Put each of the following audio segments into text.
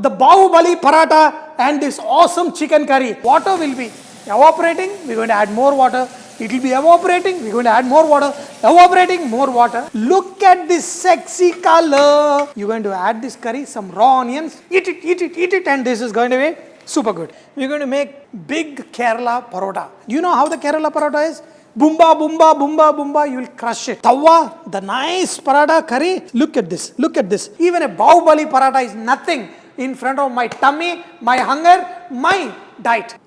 the Bahubali Paratha and this awesome chicken curry. Water will be evaporating, we're going to add more water. It will be evaporating, we're going to add more water. Evaporating, more water. Look at this sexy color. You're going to add this curry, some raw onions. Eat it, and this is going to be super good. We're going to make big Kerala Paratha. Do you know how the Kerala Paratha is? Bumba, bumba, bumba, bumba, you will crush it. Tawa, the nice paratha curry. Look at this, look at this. Even a Bahubali Paratha is nothing in front of my tummy, my hunger, my diet.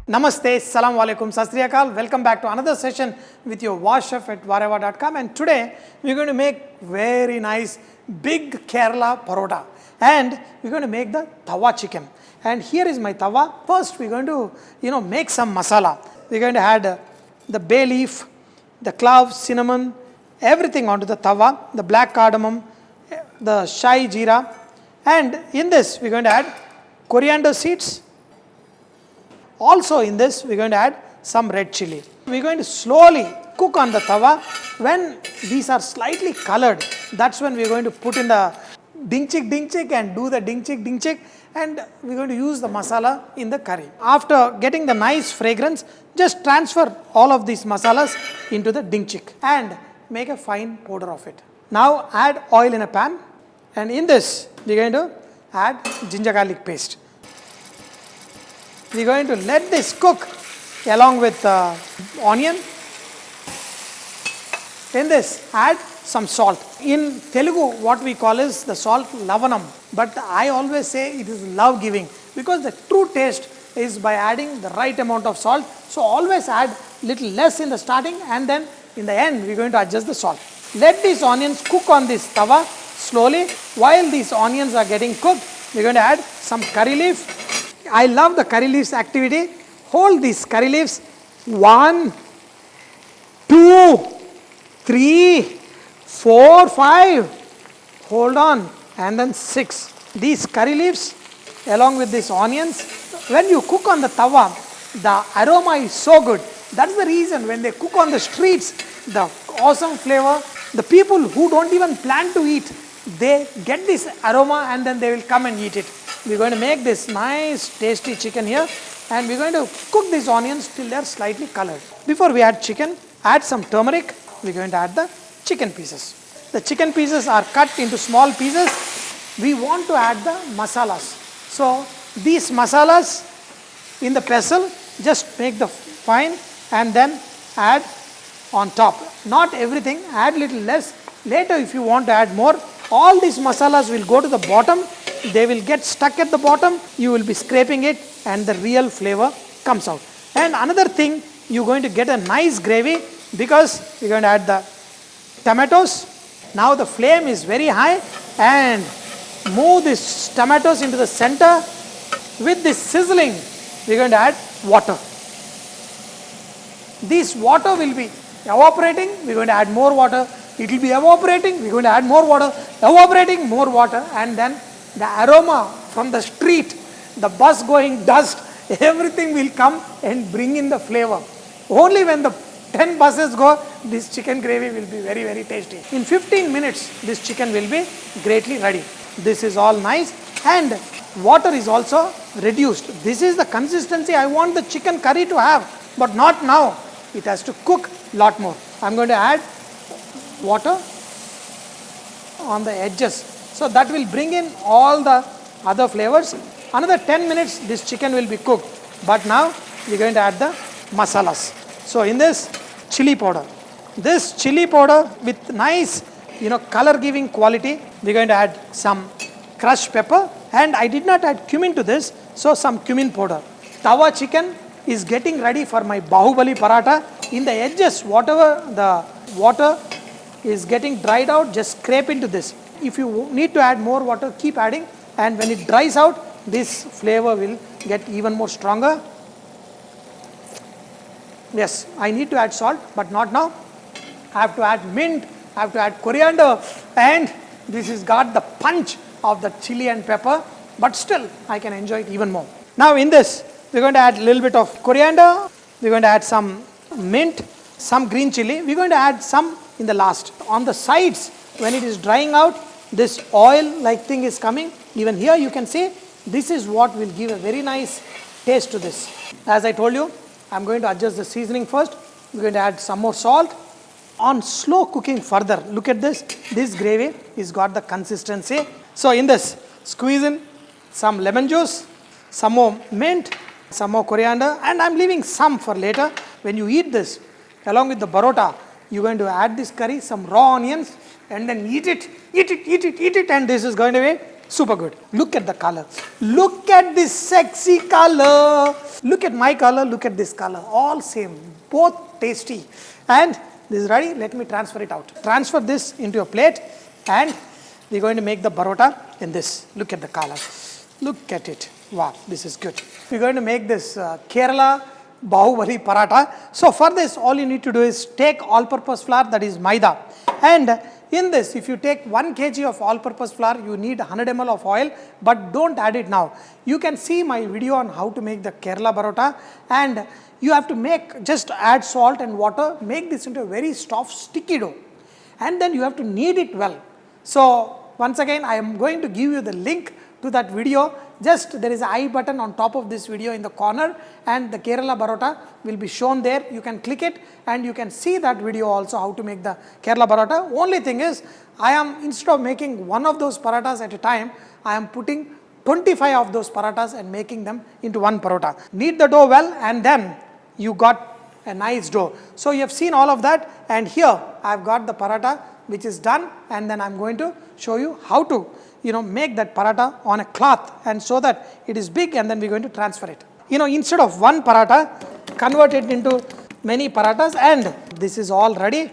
Namaste, Salam Alaikum, Sat Sri Akal. Welcome back to another session with your Vahchef at whatever.com. And today we're going to make very nice big Kerala Paratha. And we're going to make the Tawa chicken. And here is my Tawa. First we're going to, make some masala. We're going to add the bay leaf, the cloves, cinnamon, everything onto the Tawa, the black cardamom, the Shahi jeera. And in this we're going to add coriander seeds. Also in this we're going to add some red chilli. We're going to slowly cook on the Tawa. When these are slightly colored, that's when we're going to put in the ding chick and do the ding chick, and we're going to use the masala in the curry. After getting the nice fragrance, just transfer all of these masalas into the ding chick and make a fine powder of it. Now add oil in a pan, and in this we're going to add ginger garlic paste. We're going to let this cook along with onion. In this, add some salt. In Telugu, what we call is the salt lavanam. But I always say it is love giving, because the true taste is by adding the right amount of salt. So always add little less in the starting, and then in the end we're going to adjust the salt. Let these onions cook on this tawa slowly. While these onions are getting cooked, we're going to add some curry leaf. I love the curry leaves activity. Hold these curry leaves. 1, 2, 3, 4, 5. Hold on. And then 6. These curry leaves along with these onions. When you cook on the tawa, the aroma is so good. That's the reason when they cook on the streets, the awesome flavor, the people who don't even plan to eat, they get this aroma and then they will come and eat it. We're going to make this nice tasty chicken here, and we're going to cook these onions till they are slightly colored. Before we add chicken, add some turmeric. We're going to add the chicken pieces. The chicken pieces are cut into small pieces. We want to add the masalas. So these masalas in the pestle, just make the fine and then add on top. Not everything, add little less. Later if you want to add more, all these masalas will go to the bottom. They will get stuck at the bottom. You will be scraping it and the real flavor comes out. And another thing, you're going to get a nice gravy because you're going to add the tomatoes. Now the flame is very high, and move these tomatoes into the center. With this sizzling, we're going to add water. This water will be evaporating. We're going to add more water. It will be evaporating. We're going to add more water. Evaporating, more water, and then the aroma from the street, the bus going dust, everything will come and bring in the flavor. Only when the 10 buses go, this chicken gravy will be very, very tasty. In 15 minutes, this chicken will be greatly ready. This is all nice, and water is also reduced. This is the consistency I want the chicken curry to have, but not now. It has to cook a lot more. I'm going to add water on the edges. So that will bring in all the other flavors. Another 10 minutes, this chicken will be cooked. But now we're going to add the masalas. So in this, chilli powder. This chilli powder with nice, color giving quality. We're going to add some crushed pepper. And I did not add cumin to this, so some cumin powder. Tawa chicken is getting ready for my Bahubali Paratha. In the edges, whatever the water is getting dried out, just scrape into this. If you need to add more water, keep adding, and when it dries out, this flavor will get even more stronger. Yes, I need to add salt, but not now. I have to add mint, I have to add coriander, and this has got the punch of the chili and pepper, but still I can enjoy it even more. Now in this, we're going to add a little bit of coriander, we're going to add some mint, some green chili, we're going to add some in the last. On the sides, when it is drying out, this oil like thing is coming. Even here you can see, this is what will give a very nice taste to this. As I told you, I'm going to adjust the seasoning first. We're going to add some more salt. On slow cooking further, look at this. This gravy is got the consistency. So in this, squeeze in some lemon juice, some more mint, some more coriander, and I'm leaving some for later. When you eat this, along with the parota, you're going to add this curry, some raw onions, and then eat it, and this is going to be super good. Look at the color. Look at this sexy color. Look at my color, look at this color. All same, both tasty. And this is ready. Let me transfer it out. Transfer this into a plate, and we're going to make the parota in this. Look at the color. Look at it. Wow, this is good. We're going to make this Kerala Bahubali Paratha. So for this, all you need to do is take all-purpose flour, that is maida. And in this, if you take 1 kg of all-purpose flour, you need 100 ml of oil, but don't add it now. You can see my video on how to make the Kerala Parotha, and you have to make, just add salt and water, make this into a very soft sticky dough, and then you have to knead it well. So once again, I am going to give you the link to that video. Just there is an I button on top of this video in the corner, and the Kerala Parotha will be shown there. You can click it and you can see that video also, how to make the Kerala Parotha. Only thing is, I am, instead of making one of those parathas at a time, I am putting 25 of those parathas and making them into one parotha. Knead the dough well, and then you got a nice dough. So you have seen all of that, and here I have got the paratha which is done, and then I am going to show you how to make that paratha on a cloth, and so that it is big, and then we're going to transfer it. Instead of one paratha, convert it into many parathas, and this is all ready.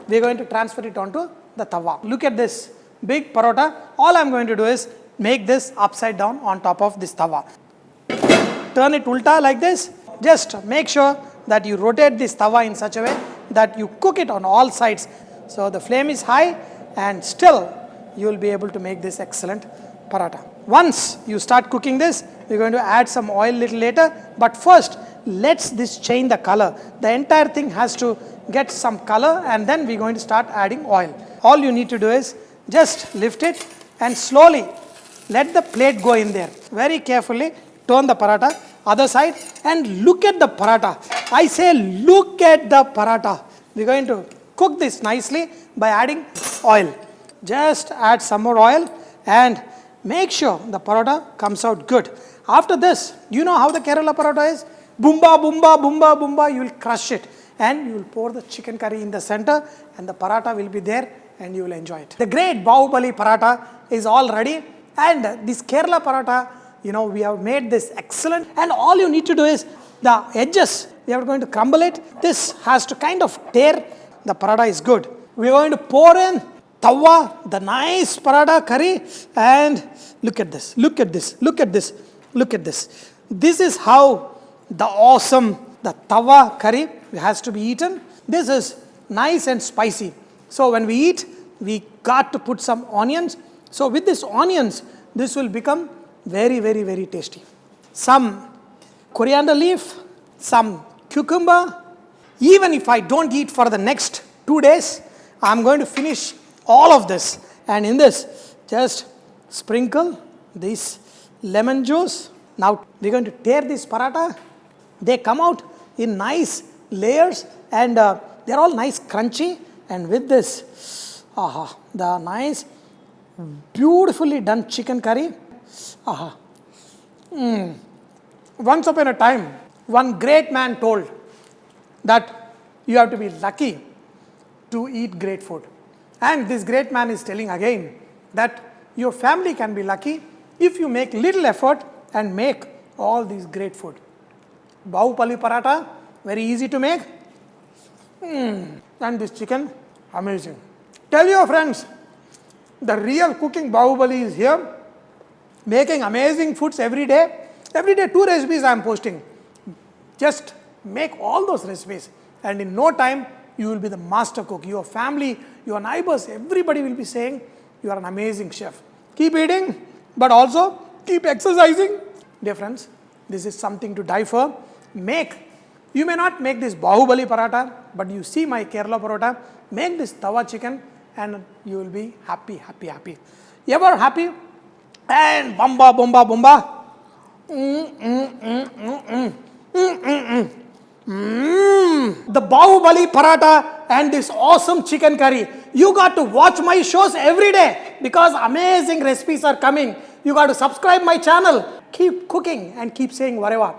We're going to transfer it onto the tawa. Look at this big paratha. All I'm going to do is make this upside down on top of this tawa. Turn it ulta like this. Just make sure that you rotate this tawa in such a way that you cook it on all sides. So the flame is high, and still you will be able to make this excellent paratha. Once you start cooking this, we're going to add some oil little later, but first let's this change the color. The entire thing has to get some color, and then we're going to start adding oil. All you need to do is just lift it and slowly let the plate go in there. Very carefully turn the paratha other side, and look at the paratha. I say look at the paratha. We're going to cook this nicely by adding oil. Just add some more oil and make sure the paratha comes out good. After this, you know how the Kerala paratha is? Boomba, boomba, boomba, boomba. You will crush it, and you will pour the chicken curry in the center, and the paratha will be there, and you will enjoy it. The great Bahubali Paratha is all ready, and this Kerala paratha, we have made this excellent, and all you need to do is the edges, we are going to crumble it. This has to kind of tear. The paratha is good. We are going to pour in Tawa, the nice paratha curry, and look at this, look at this, look at this, look at this. This is how the awesome, the Tawa curry has to be eaten. This is nice and spicy. So when we eat, we got to put some onions. So with this onions, this will become very, very, very tasty. Some coriander leaf, some cucumber. Even if I don't eat for the next 2 days, I'm going to finish all of this, and in this just sprinkle this lemon juice. Now we're going to tear this paratha. They come out in nice layers, and they're all nice crunchy, and with this the nice beautifully done chicken curry. Once upon a time, one great man told that you have to be lucky to eat great food. And this great man is telling again that your family can be lucky if you make little effort and make all these great food. Bahubali Paratha, very easy to make. And this chicken, amazing. Tell your friends, the real cooking Bahubali is here, making amazing foods every day. Every day 2 recipes I am posting. Just make all those recipes, and in no time you will be the master cook. Your family, your neighbors, everybody will be saying you are an amazing chef. Keep eating, but also keep exercising. Dear friends, this is something to die for. Make You may not make this Bahubali Paratha, but you see my Kerala Paratha, make this Tawa chicken and you will be happy, happy, happy. Ever happy? And bomba, bomba, bomba. The Bahubali Paratha and this awesome chicken curry. You got to watch my shows every day because amazing recipes are coming. You got to subscribe my channel. Keep cooking and keep saying whatever.